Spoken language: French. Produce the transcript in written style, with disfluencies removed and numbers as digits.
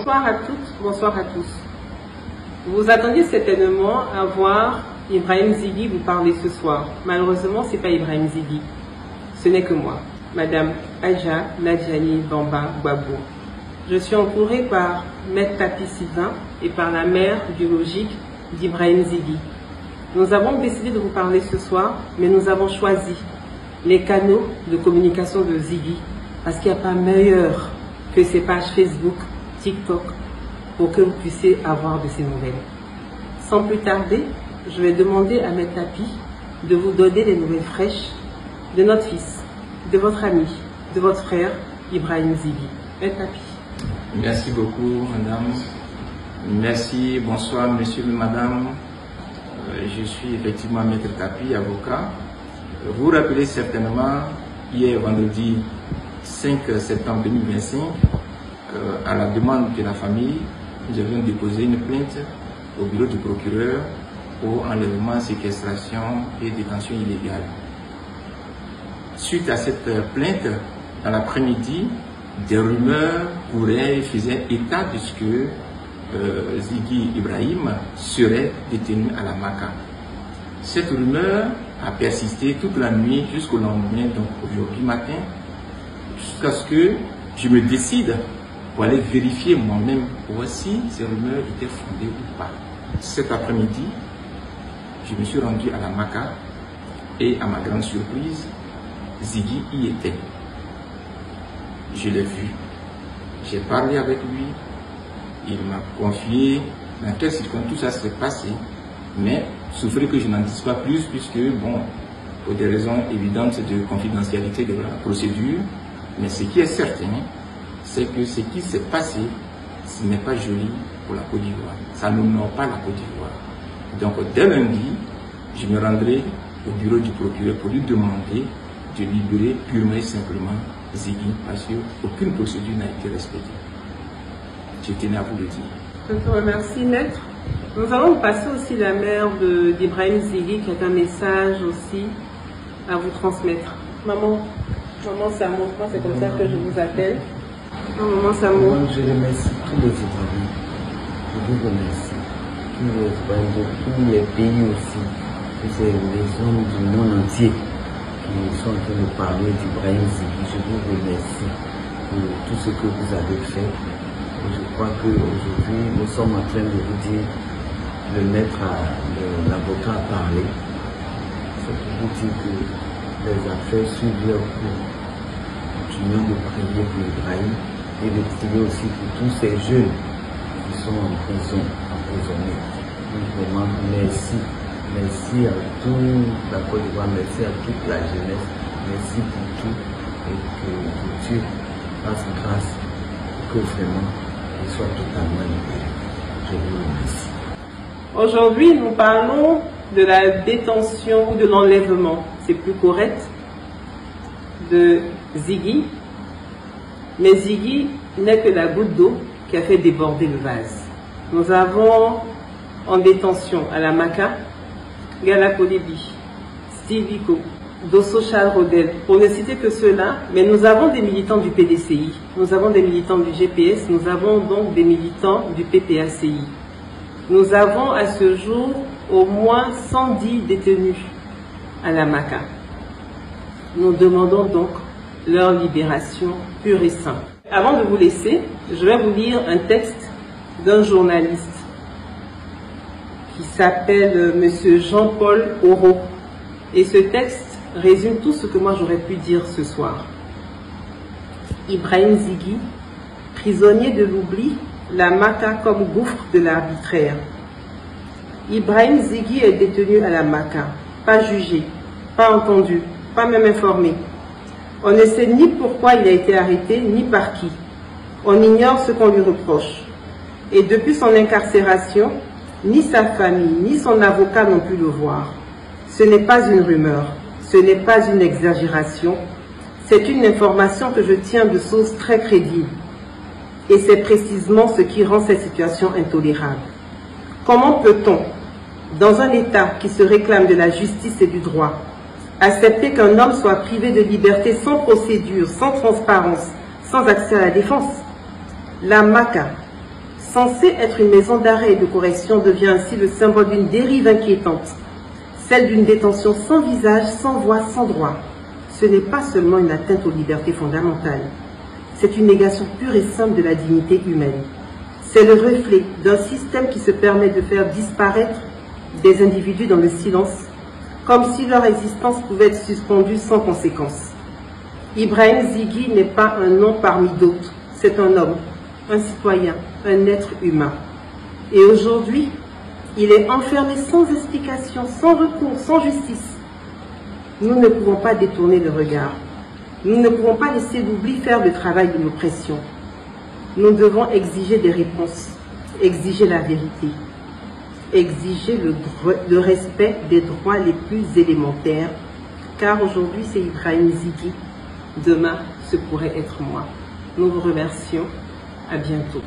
Bonsoir à toutes, bonsoir à tous. Vous vous attendiez certainement à voir Ibrahim Zighi vous parler ce soir. Malheureusement, ce n'est pas Ibrahim Zighi. Ce n'est que moi, Madame Aja Nadjani Bamba Gbagbo. Je suis entourée par Maître Tapi Sylvain et par la mère biologique d'Ibrahim Zighi. Nous avons décidé de vous parler ce soir, mais nous avons choisi les canaux de communication de Zighi parce qu'il n'y a pas meilleur que ces pages Facebook, TikTok, pour que vous puissiez avoir de ces nouvelles. Sans plus tarder, je vais demander à Maître Tapi de vous donner les nouvelles fraîches de notre fils, de votre ami, de votre frère, Ibrahim Zighi. Maître Tapi. Merci beaucoup, madame. Merci, bonsoir, monsieur et madame. Je suis effectivement Maître Tapi, avocat. Vous vous rappelez certainement, hier vendredi 5 septembre 2025, à la demande de la famille, nous avions déposé une plainte au bureau du procureur pour enlèvement, séquestration et détention illégale. Suite à cette plainte, dans l'après-midi, des rumeurs couraient et faisaient état de ce que Zighi Ibrahim serait détenu à la Maka. Cette rumeur a persisté toute la nuit jusqu'au lendemain, donc aujourd'hui matin, jusqu'à ce que je me décide pour aller vérifier moi-même si ces rumeurs étaient fondées ou pas. Cet après-midi, je me suis rendu à la Maka et à ma grande surprise, Zighi y était. Je l'ai vu, j'ai parlé avec lui, il m'a confié dans quelles circonstances tout ça s'est passé, mais souffrez que je n'en dise pas plus puisque, bon, pour des raisons évidentes de confidentialité de la procédure, mais ce qui est certain, c'est que ce qui s'est passé, ce n'est pas joli pour la Côte d'Ivoire. Ça n'honore pas la Côte d'Ivoire. Donc, dès lundi, je me rendrai au bureau du procureur pour lui demander de libérer purement et simplement Zighi parce qu'aucune procédure n'a été respectée. Je tenais à vous le dire. Je te remercie, maître. Nous allons passer aussi la mère d'Ibrahim Zighi qui a un message aussi à vous transmettre. Maman Samo, moi c'est comme ça que je vous appelle. Maman Samo. Je remercie tous les Ivoiriens. Je vous remercie. Tous les Ivoiriens de tous les pays aussi. C'est les hommes du monde entier qui sont en train de parler d'Ibrahim Zighi. Je vous remercie pour tout ce que vous avez fait. Je crois qu'aujourd'hui, nous sommes en train de vous dire, de mettre l'avocat à parler. C'est pour vous dire que les affaires suivent leur cours. Continuons de prier pour Ibrahim et de prier aussi pour tous ces jeunes qui sont en prison, emprisonnés. Donc vraiment, merci. Merci à toute la Côte d'Ivoire, merci à toute la jeunesse, merci pour tout et que Dieu fasse grâce que vraiment il soit totalement libéré. Je vous remercie. Aujourd'hui, nous parlons de la détention ou de l'enlèvement, c'est plus correct, de Zighi. Mais Zighi n'est que la goutte d'eau qui a fait déborder le vase. Nous avons en détention à la Maka, Gala Kolebi, Steve Biko, Dosso Charles Rodel, pour ne citer que ceux-là, mais nous avons des militants du PDCI, nous avons des militants du GPS, nous avons donc des militants du PPACI. Nous avons à ce jour au moins 110 détenus à la Maka. Nous demandons donc leur libération pure et simple. Avant de vous laisser, je vais vous lire un texte d'un journaliste qui s'appelle Monsieur Jean-Paul Oro. Et ce texte résume tout ce que moi j'aurais pu dire ce soir. Ibrahim Zighi, prisonnier de l'oubli, la Maka comme gouffre de l'arbitraire. Ibrahim Zighi est détenu à la Maka, pas jugé, pas entendu, pas même informé. On ne sait ni pourquoi il a été arrêté, ni par qui. On ignore ce qu'on lui reproche. Et depuis son incarcération, ni sa famille, ni son avocat n'ont pu le voir. Ce n'est pas une rumeur, ce n'est pas une exagération, c'est une information que je tiens de source très crédible. Et c'est précisément ce qui rend cette situation intolérable. Comment peut-on, dans un État qui se réclame de la justice et du droit, accepter qu'un homme soit privé de liberté sans procédure, sans transparence, sans accès à la défense? La Maka, Censée être une maison d'arrêt et de correction, devient ainsi le symbole d'une dérive inquiétante, celle d'une détention sans visage, sans voix, sans droit. Ce n'est pas seulement une atteinte aux libertés fondamentales, c'est une négation pure et simple de la dignité humaine. C'est le reflet d'un système qui se permet de faire disparaître des individus dans le silence, comme si leur existence pouvait être suspendue sans conséquence. Ibrahim Zighi n'est pas un nom parmi d'autres, c'est un homme, un citoyen, un être humain. Et aujourd'hui, il est enfermé sans explication, sans recours, sans justice. Nous ne pouvons pas détourner le regard. Nous ne pouvons pas laisser l'oubli faire le travail de l'oppression. Nous devons exiger des réponses, exiger la vérité, exiger le respect des droits les plus élémentaires, car aujourd'hui c'est Ibrahim Zighi, demain ce pourrait être moi. Nous vous remercions, à bientôt.